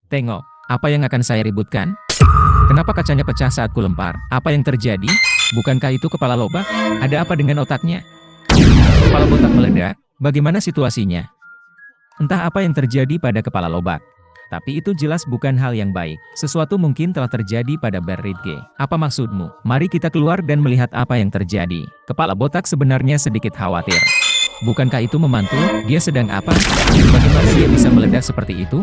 Tengok, apa yang akan saya ributkan? Kenapa kacanya pecah saat ku lempar? Apa yang terjadi? Bukankah itu kepala lobak? Ada apa dengan otaknya? Kepala botak meledak? Bagaimana situasinya? Entah apa yang terjadi pada kepala lobak. Tapi itu jelas bukan hal yang baik. Sesuatu mungkin telah terjadi pada Beritge. Apa maksudmu? Mari kita keluar dan melihat apa yang terjadi. Kepala botak sebenarnya sedikit khawatir. Bukankah itu memantul? Dia sedang apa? Bagaimana dia bisa meledak seperti itu?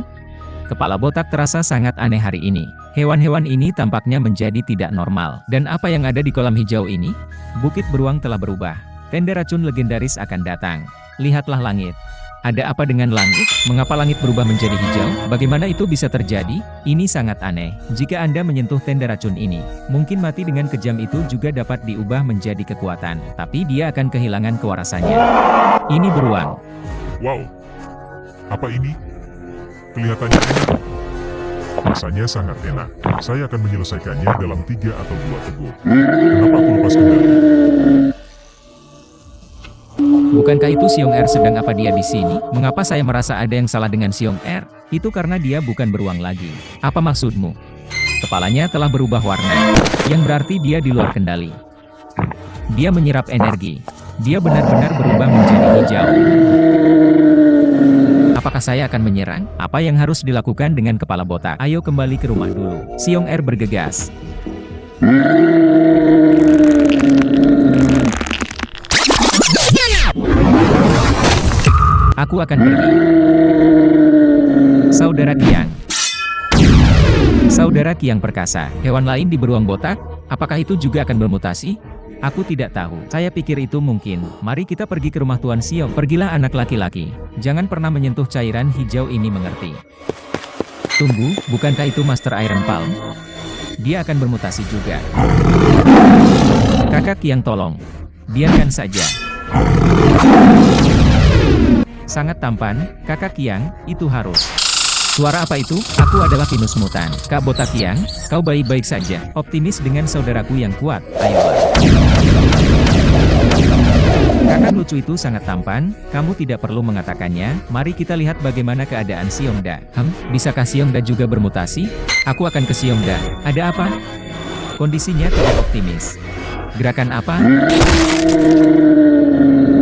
Kepala botak terasa sangat aneh hari ini. Hewan-hewan ini tampaknya menjadi tidak normal. Dan apa yang ada di kolam hijau ini? Bukit beruang telah berubah. Tenda racun legendaris akan datang. Lihatlah langit. Ada apa dengan langit? Mengapa langit berubah menjadi hijau? Bagaimana itu bisa terjadi? Ini sangat aneh. Jika Anda menyentuh tenda racun ini, mungkin mati dengan kejam itu juga dapat diubah menjadi kekuatan. Tapi dia akan kehilangan kewarasannya. Ini beruang. Wow, apa ini? Kelihatannya enak. Rasanya sangat enak. Saya akan menyelesaikannya dalam 3 atau 2 teguk. Kenapa aku lepas kendali? Bukankah itu Xiong Er sedang apa dia di sini? Mengapa saya merasa ada yang salah dengan Xiong Er? Itu karena dia bukan beruang lagi. Apa maksudmu? Kepalanya telah berubah warna, yang berarti dia di luar kendali. Dia menyerap energi. Dia benar-benar berubah menjadi hijau. Apakah saya akan menyerang? Apa yang harus dilakukan dengan kepala botak? Ayo kembali ke rumah dulu. Xiong Er bergegas. Aku akan pergi. Saudara Qiang. Saudara Qiang perkasa. Hewan lain di beruang botak? Apakah itu juga akan bermutasi? Aku tidak tahu. Saya pikir itu mungkin. Mari kita pergi ke rumah Tuan Xiong. Pergilah anak laki-laki. Jangan pernah menyentuh cairan hijau ini, mengerti? Tunggu, bukankah itu Master Iron Palm? Dia akan bermutasi juga. Kakak Qiang, tolong. Biarkan saja. Sangat tampan, Kakak Qiang, itu harus. Suara apa itu? Aku adalah Pinus Mutan. Kak Botak Qiang, kau baik-baik saja. Optimis dengan saudaraku yang kuat, ayolah. Kakak lucu itu sangat tampan, kamu tidak perlu mengatakannya. Mari kita lihat bagaimana keadaan Xiongda. Bisakah Xiongda juga bermutasi? Aku akan ke Xiongda. Ada apa? Kondisinya tidak optimis. Gerakan apa?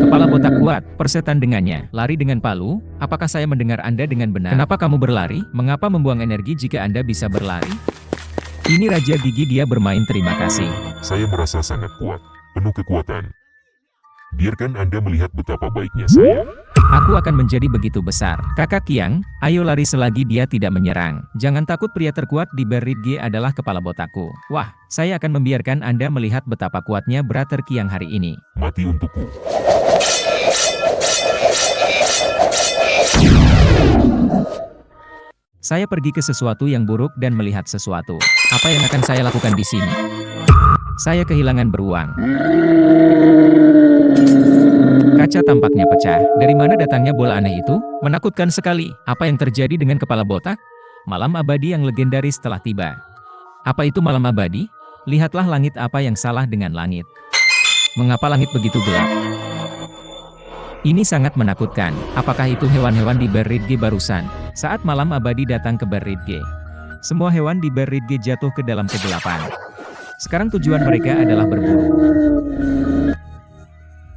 Kepala botak kuat, persetan dengannya. Lari dengan palu? Apakah saya mendengar Anda dengan benar? Kenapa kamu berlari? Mengapa membuang energi jika Anda bisa berlari? Ini Raja Gigi, dia bermain terima kasih. Saya merasa sangat kuat, penuh kekuatan. Biarkan Anda melihat betapa baiknya saya. Aku akan menjadi begitu besar. Kakak Qiang, ayo lari selagi dia tidak menyerang. Jangan takut, pria terkuat di Beritge adalah kepala botakku. Wah, saya akan membiarkan Anda melihat betapa kuatnya Brother Qiang hari ini. Mati untukku. Saya pergi ke sesuatu yang buruk dan melihat sesuatu. Apa yang akan saya lakukan di sini? Saya kehilangan beruang. Kaca tampaknya pecah. Dari mana datangnya bola aneh itu? Menakutkan sekali. Apa yang terjadi dengan kepala botak? Malam abadi yang legendaris telah tiba. Apa itu malam abadi? Lihatlah langit, apa yang salah dengan langit? Mengapa langit begitu gelap? Ini sangat menakutkan. Apakah itu hewan-hewan di Beritge barusan? Saat malam abadi datang ke Beritge, semua hewan di Beritge jatuh ke dalam kegelapan. Sekarang tujuan mereka adalah berburu.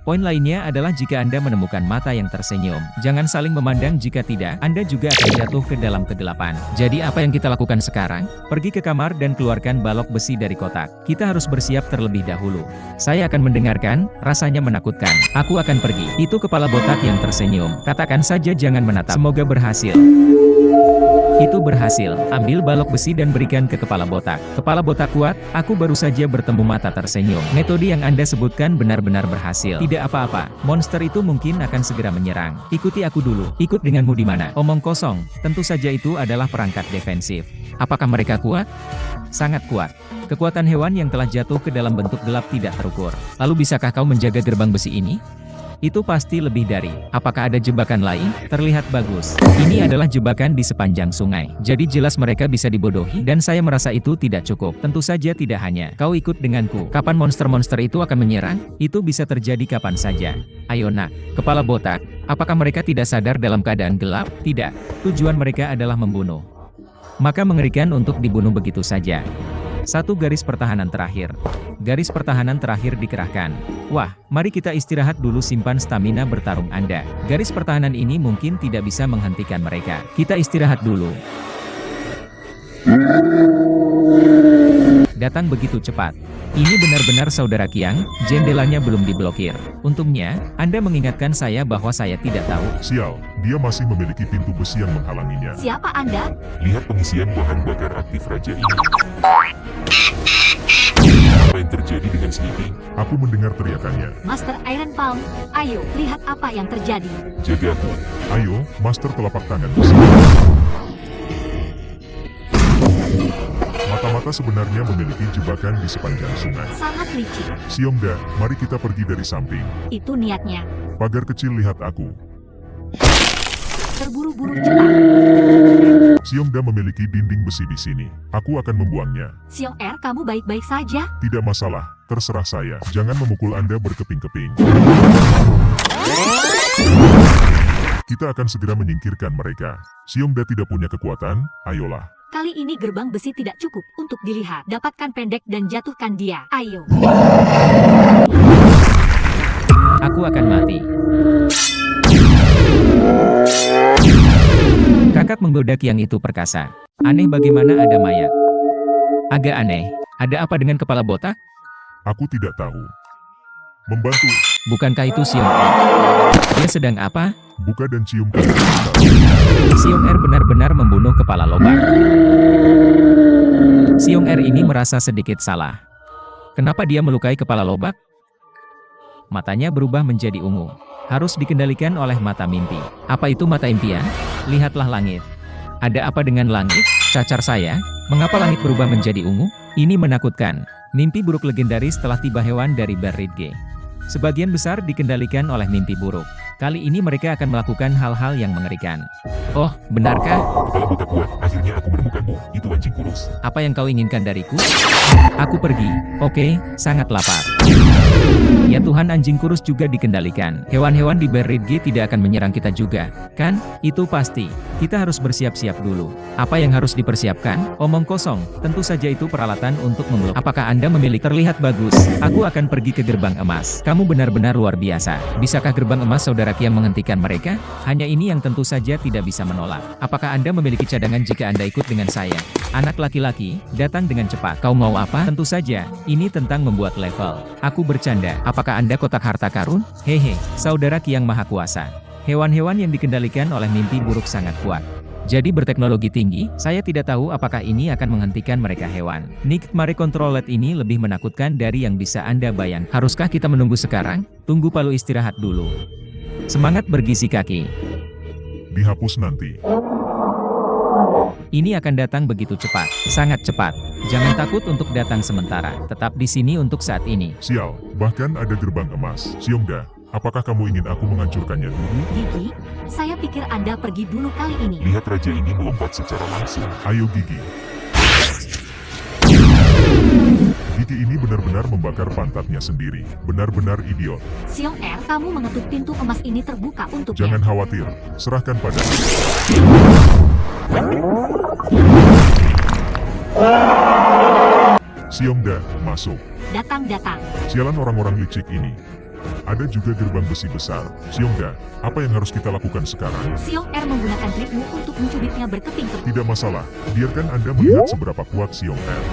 Poin lainnya adalah jika Anda menemukan mata yang tersenyum, jangan saling memandang, jika tidak, Anda juga akan jatuh ke dalam kegelapan. Jadi apa yang kita lakukan sekarang? Pergi ke kamar dan keluarkan balok besi dari kotak. Kita harus bersiap terlebih dahulu. Saya akan mendengarkan, rasanya menakutkan. Aku akan pergi. Itu kepala botak yang tersenyum. Katakan saja jangan menatap. Semoga berhasil. Itu berhasil. Ambil balok besi dan berikan ke kepala botak. Kepala botak kuat, aku baru saja bertemu mata tersenyum. Metode yang Anda sebutkan benar-benar berhasil. Tidak apa-apa, monster itu mungkin akan segera menyerang. Ikuti aku dulu. Ikut denganmu di mana? Omong kosong, tentu saja itu adalah perangkat defensif. Apakah mereka kuat? Sangat kuat. Kekuatan hewan yang telah jatuh ke dalam bentuk gelap tidak terukur. Lalu bisakah kau menjaga gerbang besi ini? Itu pasti lebih dari. Apakah ada jebakan lain? Terlihat bagus. Ini adalah jebakan di sepanjang sungai. Jadi jelas mereka bisa dibodohi, dan saya merasa itu tidak cukup. Tentu saja tidak hanya. Kau ikut denganku. Kapan monster-monster itu akan menyerang? Itu bisa terjadi kapan saja. Ayo nak. Kepala botak. Apakah mereka tidak sadar dalam keadaan gelap? Tidak. Tujuan mereka adalah membunuh. Maka mengerikan untuk dibunuh begitu saja. Satu garis pertahanan terakhir. Garis pertahanan terakhir dikerahkan. Wah, mari kita istirahat dulu, simpan stamina bertarung Anda. Garis pertahanan ini mungkin tidak bisa menghentikan mereka. Kita istirahat dulu. Datang begitu cepat. Ini benar-benar saudara Qiang, jendelanya belum diblokir. Untungnya, Anda mengingatkan saya bahwa saya tidak tahu. Sial, dia masih memiliki pintu besi yang menghalanginya. Siapa Anda? Lihat pengisian bahan bakar aktif raja ini. Apa yang terjadi dengan Sleepy? Aku mendengar teriakannya. Master Iron Palm, ayo, lihat apa yang terjadi. Jaga aku. Ayo, Master telapak tangan besi. Mata-mata sebenarnya memiliki jebakan di sepanjang sungai. Sangat licik. Xiongda, mari kita pergi dari samping. Itu niatnya. Pagar kecil, lihat aku. Terburu-buru cepat. Xiongda memiliki dinding besi di sini. Aku akan membuangnya. Xiong Er, kamu baik-baik saja? Tidak masalah, terserah saya. Jangan memukul Anda berkeping-keping. Kita akan segera menyingkirkan mereka. Xiongda tidak punya kekuatan, ayolah. Kali ini gerbang besi tidak cukup untuk dilihat. Dapatkan pendek dan jatuhkan dia. Ayo. Aku akan mati. Kakak menggoda Qiang itu perkasa. Aneh, bagaimana ada mayat? Agak aneh. Ada apa dengan kepala botak? Aku tidak tahu. Membantu, Bukankah itu Xiong Er? Dia sedang apa? buka dan cium kaki. Xiong Er benar-benar membunuh kepala lobak. Xiong Er ini merasa sedikit salah. Kenapa dia melukai kepala lobak? Matanya berubah menjadi ungu. Harus dikendalikan oleh mata mimpi. Apa itu mata impian? Lihatlah langit. Ada apa dengan langit? Cacar saya, mengapa langit berubah menjadi ungu? Ini menakutkan. Mimpi buruk legendaris telah tiba, hewan dari Berdge. Sebagian besar dikendalikan oleh mimpi buruk. Kali ini mereka akan melakukan hal-hal yang mengerikan. Oh, benarkah? Kepala botak kuat, akhirnya aku menemukanmu. Itu anjing kurus. Apa yang kau inginkan dariku? Aku pergi. Oke, sangat lapar. Ya Tuhan, anjing kurus juga dikendalikan. Hewan-hewan di Berdge tidak akan menyerang kita juga, kan? Itu pasti. Kita harus bersiap-siap dulu. Apa yang harus dipersiapkan? Omong kosong. Tentu saja itu peralatan untuk memblok. Apakah Anda memiliki? Terlihat bagus. Aku akan pergi ke gerbang emas. Kamu benar-benar luar biasa. Bisakah gerbang emas saudara Qiang menghentikan mereka? Hanya ini yang tentu saja tidak bisa menolak. Apakah Anda memiliki cadangan jika Anda ikut dengan saya? Anak laki-laki, datang dengan cepat. Kau mau apa? Tentu saja, ini tentang membuat level. Aku bercanda. Apakah Anda kotak harta karun? Hehe, saudara Qiang Maha Kuasa. Hewan-hewan yang dikendalikan oleh mimpi buruk sangat kuat. Jadi berteknologi tinggi, saya tidak tahu apakah ini akan menghentikan mereka hewan. Nightmare Controlled ini lebih menakutkan dari yang bisa Anda bayangkan. Haruskah kita menunggu sekarang? Tunggu Palu istirahat dulu. Semangat bergizi kaki. Dihapus nanti. Ini akan datang begitu cepat, sangat cepat. Jangan takut untuk datang sementara, tetap di sini untuk saat ini. Sial, bahkan ada gerbang emas. Xiongda, apakah kamu ingin aku menghancurkannya dulu? Gigi, saya pikir Anda pergi dulu kali ini. Lihat raja ini melompat secara langsung. Ayo Gigi. Gigi ini benar-benar membakar pantatnya sendiri. Benar-benar idiot. Xiong Er, kamu mengetuk pintu emas ini terbuka untuknya. Jangan khawatir, serahkan padaku. Xiongda, masuk. Datang. Sialan orang-orang licik ini. Ada juga gerbang besi besar. Xiongda, apa yang harus kita lakukan sekarang? Xiong Er menggunakan trikmu untuk mencubitnya berkeping-keping. Tidak masalah, biarkan Anda melihat seberapa kuat Xiong Er.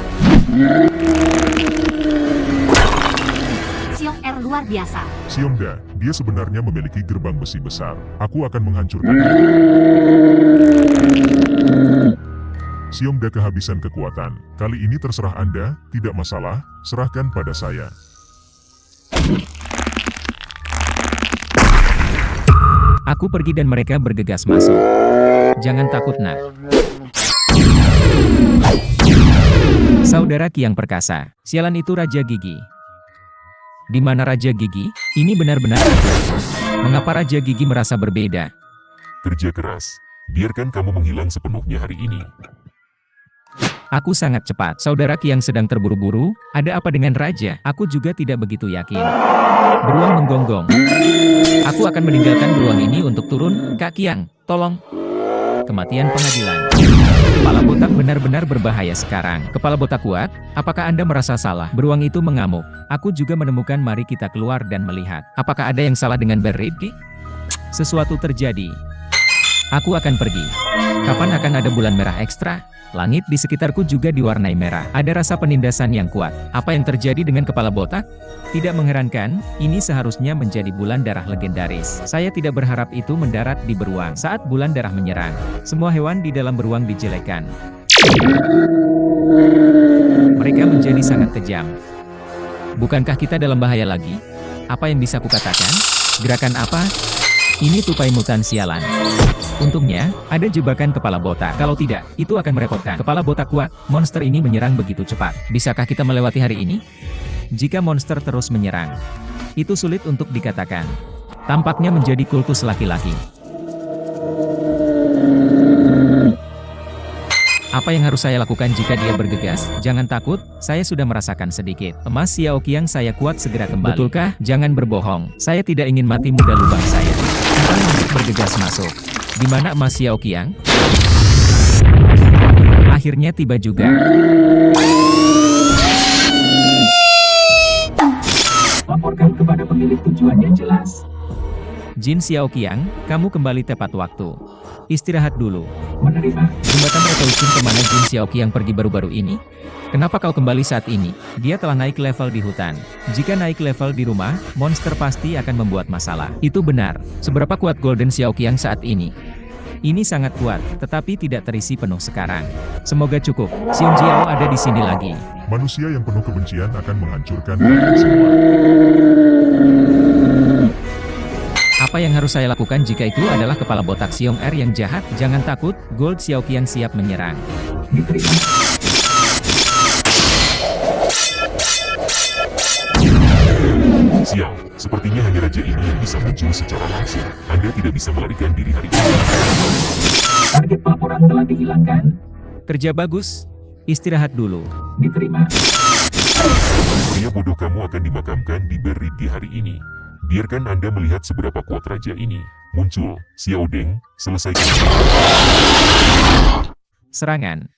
Xiong Er luar biasa. Xiongda, dia sebenarnya memiliki gerbang besi besar. Aku akan menghancurkannya. Xiongda kehabisan kekuatan. Kali ini terserah Anda, tidak masalah, serahkan pada saya. Aku pergi dan mereka bergegas masuk. Jangan takut, nak. Saudara Qiang perkasa. Sialan itu Raja Gigi. Di mana Raja Gigi? Ini benar-benar aneh. Mengapa Raja Gigi merasa berbeda? Kerja keras. Biarkan kamu menghilang sepenuhnya hari ini. Aku sangat cepat. Saudara Qiang sedang terburu-buru. Ada apa dengan Raja? Aku juga tidak begitu yakin. Beruang menggonggong. Aku akan meninggalkan beruang ini untuk turun. Kak Qiang, tolong. Kematian pengadilan. Kepala botak benar-benar berbahaya sekarang. Kepala botak kuat, apakah Anda merasa salah? Beruang itu mengamuk. Aku juga menemukan, mari kita keluar dan melihat. Apakah ada yang salah dengan Berridgi? Sesuatu terjadi. Aku akan pergi. Kapan akan ada bulan merah ekstra? Langit di sekitarku juga diwarnai merah. Ada rasa penindasan yang kuat. Apa yang terjadi dengan kepala botak? Tidak mengherankan, ini seharusnya menjadi bulan darah legendaris. Saya tidak berharap itu mendarat di beruang saat bulan darah menyerang. Semua hewan di dalam beruang dijelekan. Mereka menjadi sangat kejam. Bukankah kita dalam bahaya lagi? Apa yang bisa kukatakan? Gerakan apa? Ini tupai mutan sialan. Untungnya, ada jebakan kepala botak. Kalau tidak, itu akan merepotkan. Kepala botak kuat, monster ini menyerang begitu cepat. Bisakah kita melewati hari ini? Jika monster terus menyerang, itu sulit untuk dikatakan. Tampaknya menjadi kultus laki-laki. Apa yang harus saya lakukan jika dia bergegas? Jangan takut, saya sudah merasakan sedikit. Emas Xiaoqiang saya kuat segera kembali. Betulkah? Jangan berbohong. Saya tidak ingin mati muda lubang saya. Kita untuk bergegas masuk. Di mana emas Xiaoqiang? Akhirnya tiba juga. Laporkan kepada pemilik, tujuannya jelas. Jin Xiaoqiang, kamu kembali tepat waktu. Istirahat dulu. Menerima. Jembatan Revolution kemana Jin Xiaoqiang pergi baru-baru ini? Kenapa kau kembali saat ini? Dia telah naik level di hutan. Jika naik level di rumah, monster pasti akan membuat masalah. Itu benar. Seberapa kuat Golden Xiaoqiang saat ini? Ini sangat kuat, tetapi tidak terisi penuh sekarang. Semoga cukup. Xiong Jiao ada di sini lagi. Manusia yang penuh kebencian akan menghancurkan kalian semua. Apa yang harus saya lakukan jika itu adalah kepala botak Xiong Er yang jahat? Jangan takut, Gold Xiaoqiang siap menyerang. Sial, sepertinya hanya raja ini yang bisa muncul secara langsung. Anda tidak bisa melarikan diri hari ini. Target pelaporan telah dihilangkan. Kerja bagus. Istirahat dulu. Diterima. Pria bodoh kamu akan dimakamkan di Berridgi hari ini. Biarkan Anda melihat seberapa kuat raja ini. Muncul, Xiao Deng, selesaikan. Serangan.